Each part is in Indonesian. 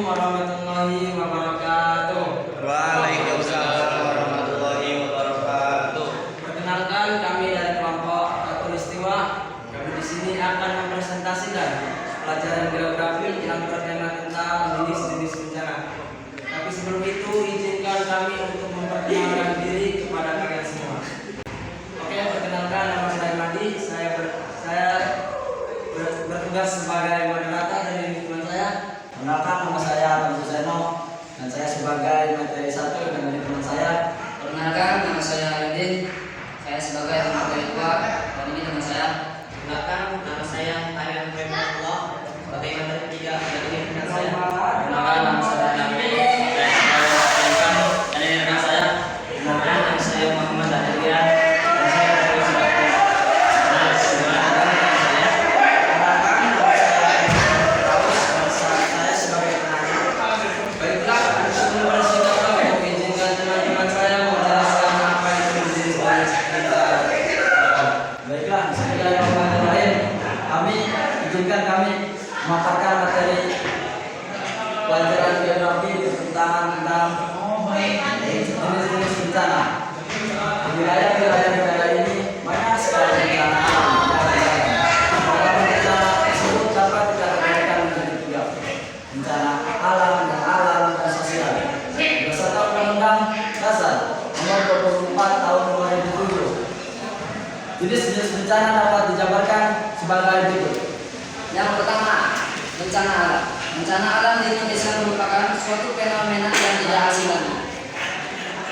warahmatullahi wabarakatuh. Waalaikumsalam warahmatullahi wabarakatuh. Perkenalkan, kami dari kelompok Khatulistiwa. Kami di sini akan mempresentasikan pelajaran geografi yang bertema tentang jenis-jenis bencana. Tapi sebelum itu, izinkan kami untuk memperkenalkan diri kepada kalian semua. Oke, perkenalkan, nama saya Madi. Saya bertugas sebagai moderator dari lingkungan saya. Kenalkan, nama saya Abdul Zaino dan saya sebagai materi 1 dengan teman saya. Perkenalkan, nama saya Alidin. Saya sebagai materi 2 dan ini teman saya. Perkenalkan, nama saya Aryan Rahmatullah sebagai materi 3 dan ini teman saya. Perkenalkan, nama saya Nabi. Dan ini teman saya. Perkenalkan, nama saya Muhammad Adrian dan saya dari Singapura. Saya sebagai penanya. Baiklah, sebelum bersingkat waktu, izinkan teman-teman saya menjelaskan apa itu jenis-jenis bencana. Baiklah, bismillahirrahmanirrahim. Kami memaparkan materi pelajaran geografi tentang jenis-jenis bencana. Di wilayah negara ini banyak sekali bencana alam. Beberapa bencana tersebut dapat dikategorikan menjadi 3: bencana alam dan sosial. Berdasarkan Undang-Undang Dasar Nomor 24 Tahun 2007, jenis-jenis bencana dapat dijabarkan sebagai berikut. Yang pertama, bencana alam. Bencana alam di Indonesia merupakan suatu fenomena yang tidak asing lagi.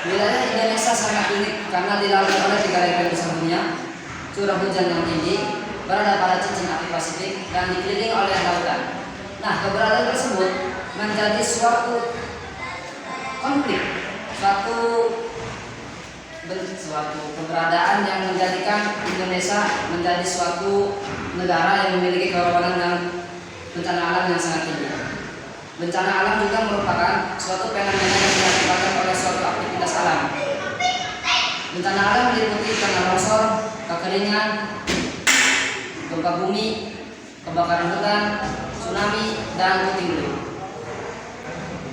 Wilayah Indonesia sangat unik karena dilalui oleh 3 region besar dunia, curah hujan yang tinggi, berada pada cincin api Pasifik, dan dikelilingi oleh lautan. Nah, keberadaan tersebut menjadi suatu konflik, suatu keberadaan yang menjadikan Indonesia menjadi suatu negara yang memiliki kerawanan dan bencana alam yang sangat tinggi. Bencana alam juga merupakan suatu fenomena yang diakibatkan oleh suatu aktivitas alam. Bencana alam meliputi tanah longsor, kekeringan, gempa bumi, kebakaran hutan, tsunami, dan puting beliung.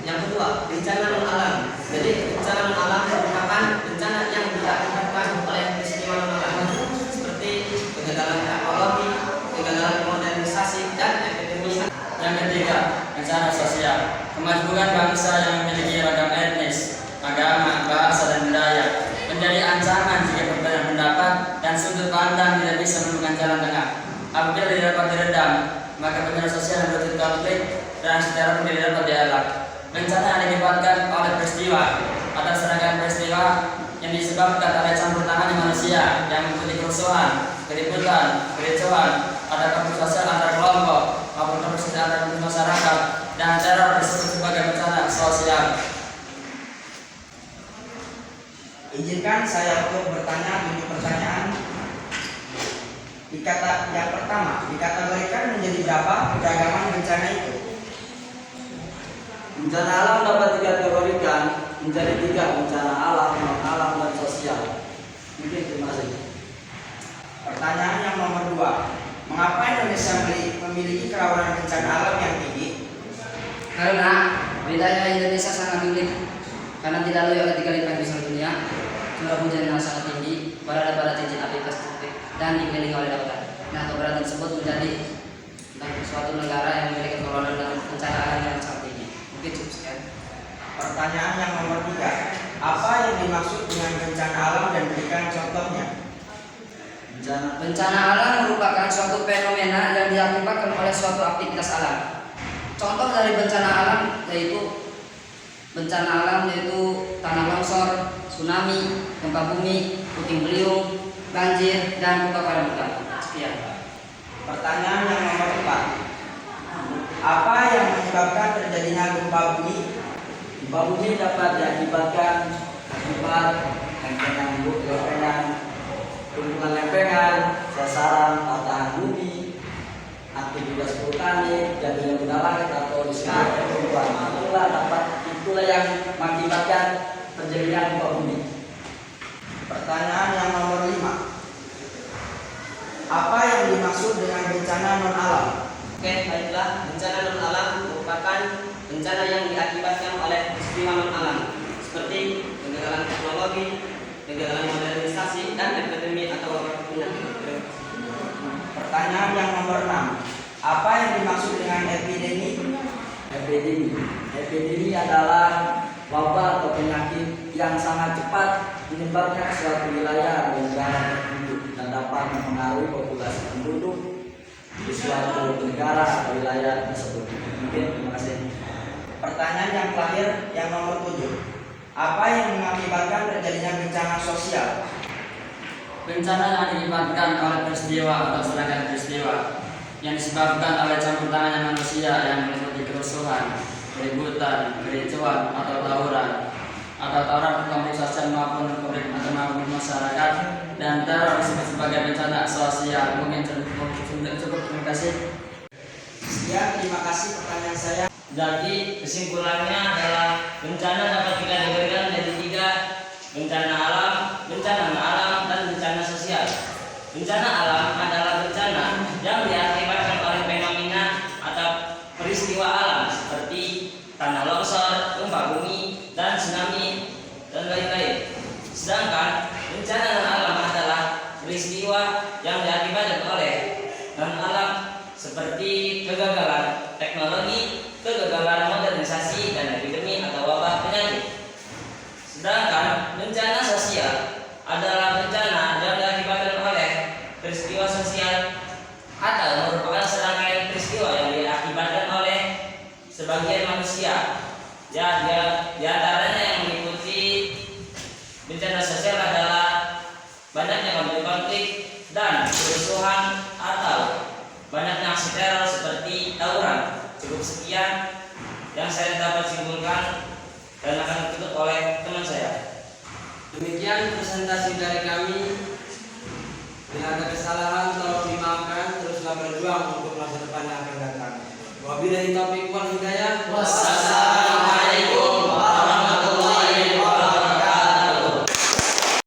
Yang kedua, bencana non alam. Jadi bencana non alam merupakan bencana yang diakibatkan oleh peristiwa non alam seperti kegagalan ekologi, kegagalan modernisasi, dan epidemi. Yang ketiga, bencana sosial. Kemajuan bangsa yang memiliki ragam etnis, agama, bahasa, dan budaya menjadi ancaman jika perbedaan pendapat dan sudut pandang tidak bisa menemukan jalan tengah. Apabila tidak dapat diredam, maka bencana sosial yang berarti konflik dan secara pun tidak dapat dielak. Bencana yang diakibatkan oleh peristiwa atau serangkaian peristiwa yang disebabkan oleh campur tangan manusia yang mengikuti kerusuhan, keributan, kericuhan, ada konflik sosial antar kelompok maupun konflik sosial antar masyarakat, dan teror disebut sebagai bencana sosial. Izinkan saya untuk bertanya 7 pertanyaan. Yang pertama, dikategorikan menjadi berapa keragaman bencana itu? Bencana alam dapat dikategorikan menjadi 3: bencana alam, non alam, dan sosial. Mungkin terima kasih. Pertanyaan yang nomor 2, mengapa Indonesia memiliki kerawanan bencana alam yang tinggi? Karena wilayah Indonesia sangat unik karena dilalui oleh 3 lintang besar dunia, curah hujan yang sangat tinggi, berada pada cincin api Pasifik, dan dikelilingi oleh lautan. Nah, keberadaan tersebut menjadi suatu negara yang memiliki kerawanan dan bencana alam yang sangat tinggi. Mungkin cukup sekian. Pertanyaan yang nomor 3, apa yang dimaksud dengan bencana alam dan berikan contohnya? Bencana alam merupakan suatu fenomena yang diakibatkan oleh suatu aktivitas alam. Contoh dari bencana alam yaitu tanah longsor, tsunami, gempa bumi, puting beliung, banjir, dan kebakaran hutan. Sekian. Pertanyaan yang nomor 4, apa yang menyebabkan terjadinya gempa bumi? Gempa bumi dapat diakibatkan akibat tumpukan lempengan, sasaran patahan bumi, aktivitas vulkanik, jadinya benda langit atau disebut erupsi. Itulah yang mengakibatkan terjadinya gempa bumi. Pertanyaan yang nomor 5, apa yang dimaksud dengan bencana non alam? Oke, baiklah. Bencana non alam merupakan bencana yang diakibatkan oleh peristiwa non-alam seperti kegagalan teknologi, kegagalan modernisasi, dan epidemi atau wabah penyakit. Pertanyaan yang nomor 6. Apa yang dimaksud dengan epidemi? Epidemi adalah wabah atau penyakit yang sangat cepat menyebarnya ke suatu wilayah atau negara tertentu dan dapat mempengaruhi populasi penduduk di suatu negara atau wilayah tersebut. Mungkin, terima kasih. Pertanyaan yang terakhir yang nomor 7. Apa yang mengakibatkan terjadinya bencana sosial? Bencana yang diakibatkan oleh peristiwa atau serangkaian peristiwa yang disebabkan oleh campur tangannya manusia yang meliputi kerusuhan, keributan, kericuan, atau tawuran konflik sosial maupun konflik antar masyarakat, dan teror disebut sebagai bencana sosial. Mungkin cukup. Terima kasih. Sekian, terima kasih pertanyaan saya. Jadi kesimpulannya adalah bencana dapat kita diberikan menjadi 3: bencana alam, bencana non-alam, dan bencana sosial. Bencana alam adalah bencana yang diakibatkan oleh fenomena atau peristiwa alam seperti tanah longsor, gempa bumi, dan tsunami, dan lain-lain. Sedangkan bencana non-alam adalah peristiwa yang diakibatkan oleh non-alam seperti kegagalan teknologi, kegagalan modernisasi, dan epidemi atau wabah penyakit. Sedangkan bencana sosial adalah bencana yang diakibatkan oleh peristiwa sosial atau merupakan serangkaian peristiwa yang diakibatkan oleh sebagian manusia. Ya, di antaranya yang meliputi bencana sosial adalah banyaknya konflik dan kerusuhan atau banyaknya aksi teror seperti tawuran. Cukup sekian yang saya dapat simpulkan dan akan ditutup oleh teman saya. Demikian presentasi dari kami. Bila ada kesalahan tolong dimaafkan, teruslah berjuang untuk masa depan yang akan datang. Wabillahi taufiq